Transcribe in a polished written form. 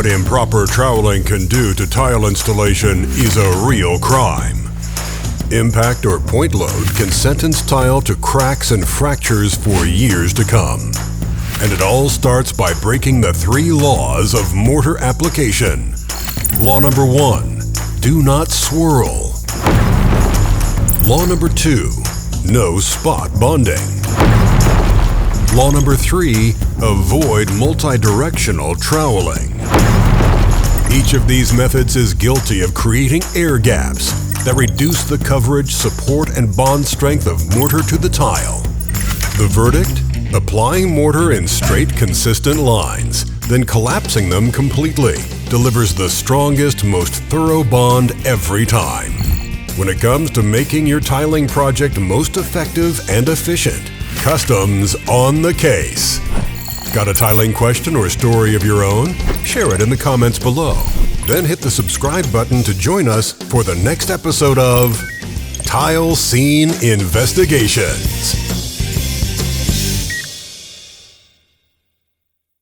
What improper troweling can do to tile installation is a real crime. Impact or point load can sentence tile to cracks and fractures for years to come. And it all starts by breaking the 3 laws of mortar application. Law number 1, do not swirl. Law number 2, no spot bonding. Law number 3, avoid multi-directional troweling. Each of these methods is guilty of creating air gaps that reduce the coverage, support, and bond strength of mortar to the tile. The verdict? Applying mortar in straight, consistent lines, then collapsing them completely, delivers the strongest, most thorough bond every time. When it comes to making your tiling project most effective and efficient, Customs on the case. Got a tiling question or story of your own? Share it in the comments below. Then hit the subscribe button to join us for the next episode of Tile Scene Investigations.